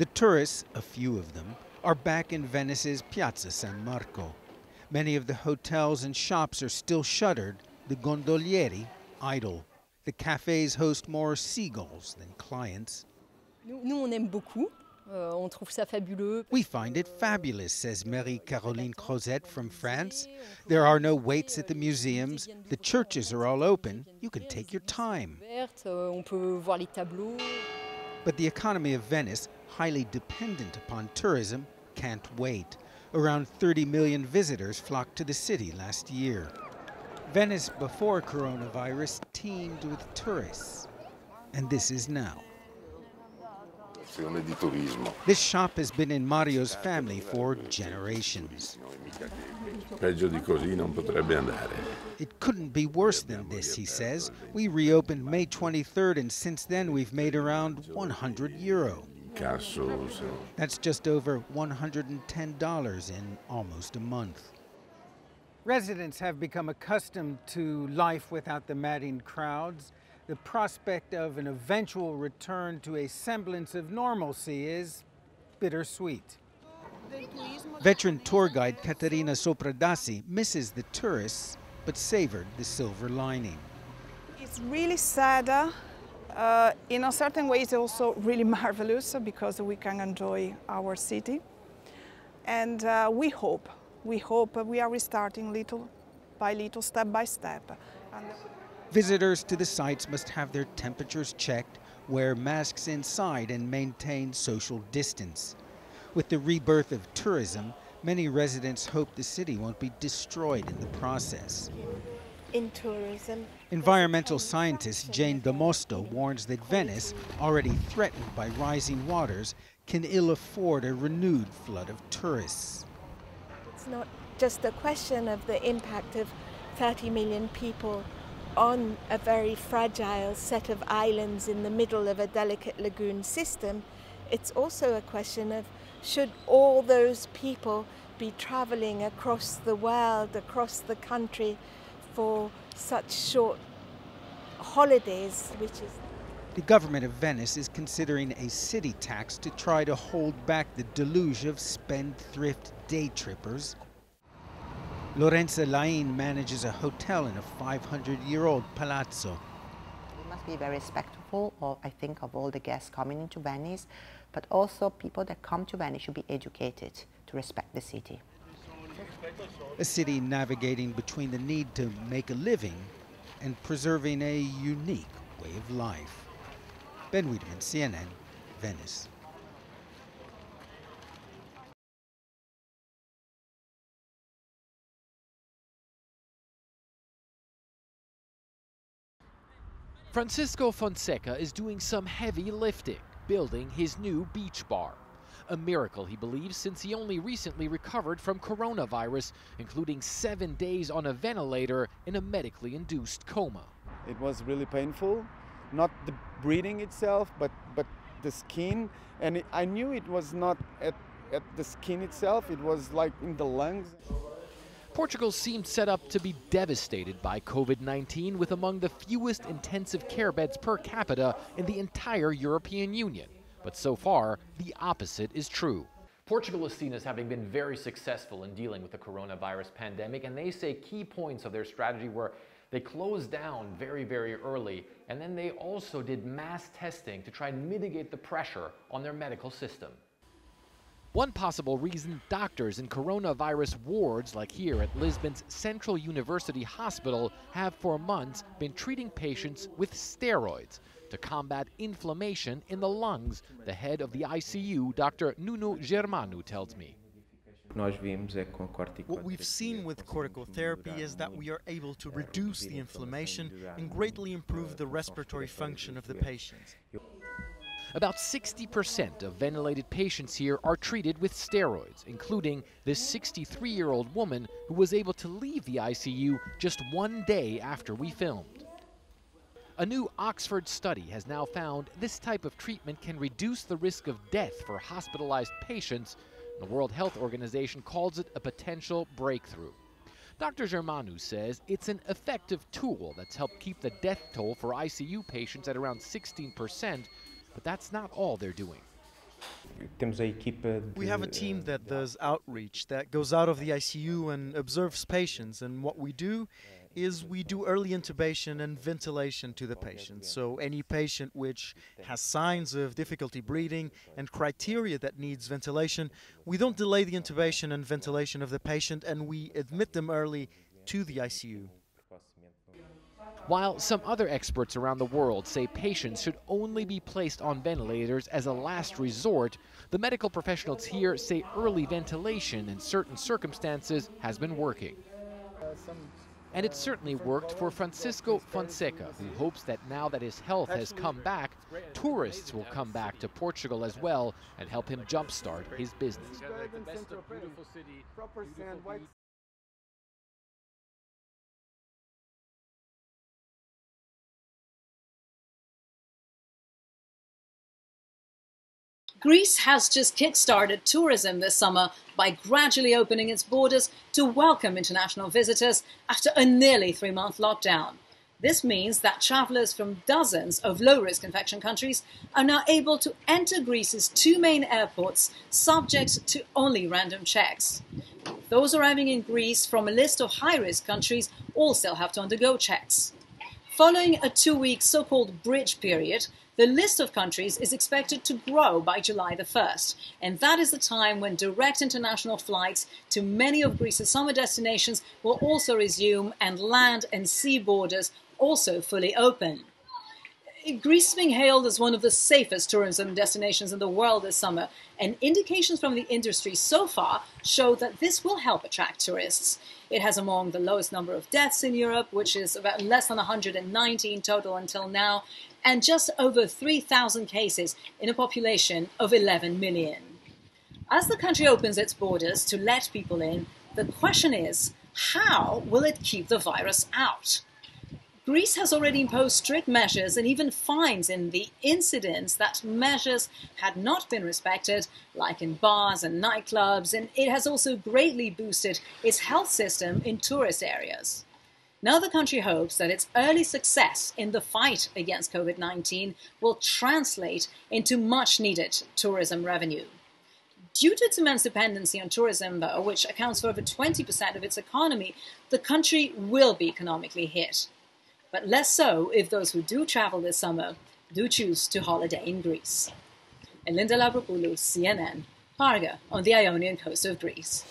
The tourists, a few of them, are back in Venice's Piazza San Marco. Many of the hotels and shops are still shuttered, the gondolieri idle. The cafes host more seagulls than clients. Nous, on aime beaucoup. On trouve ça fabuleux. We find it fabulous, says Marie-Caroline Crozet from France. There are no waits at the museums. The churches are all open. You can take your time. On peut voir les tableaux. But the economy of Venice, highly dependent upon tourism, can't wait. Around 30 million visitors flocked to the city last year. Venice before coronavirus teemed with tourists. And this is now. This shop has been in Mario's family for generations. Peggio di così non potrebbe andare. It couldn't be worse than this, he says. We reopened May 23rd, and since then we've made around €100. That's just over $110 in almost a month. Residents have become accustomed to life without the madding crowds. The prospect of an eventual return to a semblance of normalcy is bittersweet. Veteran tour guide Caterina Sopradassi misses the tourists, but savored the silver lining. It's really sad. In a certain way, it's also really marvelous because we can enjoy our city. And we hope we are restarting little by little, step by step. Visitors to the sites must have their temperatures checked, wear masks inside, and maintain social distance. With the rebirth of tourism, many residents hope the city won't be destroyed in the process. In tourism, environmental scientist Jane Damosto warns that Venice, already threatened by rising waters, can ill afford a renewed flood of tourists. It's not just a question of the impact of 30 million people on a very fragile set of islands in the middle of a delicate lagoon system. It's also a question of should all those people be traveling across the world, across the country for such short holidays, which is... The government of Venice is considering a city tax to try to hold back the deluge of spendthrift day trippers. Lorenza Lain manages a hotel in a 500-year-old palazzo. We must be very respectful, I think, of all the guests coming into Venice, but also people that come to Venice should be educated to respect the city. A city navigating between the need to make a living and preserving a unique way of life. Ben Wiedemann, CNN, Venice. Francisco Fonseca is doing some heavy lifting, building his new beach bar. A miracle, he believes, since he only recently recovered from coronavirus, including 7 days on a ventilator in a medically induced coma. It was really painful, not the breathing itself, but the skin. And I knew it was not at the skin itself, it was like in the lungs. Portugal seemed set up to be devastated by COVID-19, with among the fewest intensive care beds per capita in the entire European Union. But so far, the opposite is true. Portugal is seen as having been very successful in dealing with the coronavirus pandemic, and they say key points of their strategy were they closed down very, very early, and then they also did mass testing to try and mitigate the pressure on their medical system. One possible reason doctors in coronavirus wards, like here at Lisbon's Central University Hospital, have for months been treating patients with steroids to combat inflammation in the lungs, the head of the ICU, Dr. Nuno Germano, tells me. What we've seen with cortical therapy is that we are able to reduce the inflammation and greatly improve the respiratory function of the patients. About 60% of ventilated patients here are treated with steroids, including this 63-year-old woman who was able to leave the ICU just 1 day after we filmed. A new Oxford study has now found this type of treatment can reduce the risk of death for hospitalized patients. The World Health Organization calls it a potential breakthrough. Dr. Germano says it's an effective tool that's helped keep the death toll for ICU patients at around 16%, but that's not all they're doing. We have a team that does outreach, that goes out of the ICU and observes patients, and what we do is we do early intubation and ventilation to the patient. So any patient which has signs of difficulty breathing and criteria that needs ventilation, we don't delay the intubation and ventilation of the patient, and we admit them early to the ICU. While some other experts around the world say patients should only be placed on ventilators as a last resort, the medical professionals here say early ventilation in certain circumstances has been working. And it certainly worked for Francisco Fonseca, who hopes that now that his health has come back, tourists will come back to Portugal as well and help him jumpstart his business. Greece has just kick-started tourism this summer by gradually opening its borders to welcome international visitors after a nearly 3-month lockdown. This means that travellers from dozens of low-risk infection countries are now able to enter Greece's 2 main airports, subject to only random checks. Those arriving in Greece from a list of high-risk countries all still have to undergo checks. Following a 2-week so-called bridge period, the list of countries is expected to grow by July the 1st, and that is the time when direct international flights to many of Greece's summer destinations will also resume and land and sea borders also fully open. Greece is being hailed as one of the safest tourism destinations in the world this summer, and indications from the industry so far show that this will help attract tourists. It has among the lowest number of deaths in Europe, which is about less than 190 in total until now, and just over 3,000 cases in a population of 11 million. As the country opens its borders to let people in, the question is, how will it keep the virus out? Greece has already imposed strict measures and even fines in the incidents that measures had not been respected, like in bars and nightclubs, and it has also greatly boosted its health system in tourist areas. Now the country hopes that its early success in the fight against COVID-19 will translate into much-needed tourism revenue. Due to its immense dependency on tourism, though, which accounts for over 20% of its economy, the country will be economically hit. But less so if those who do travel this summer do choose to holiday in Greece. Elinda Labropoulou, CNN, Parga, on the Ionian coast of Greece.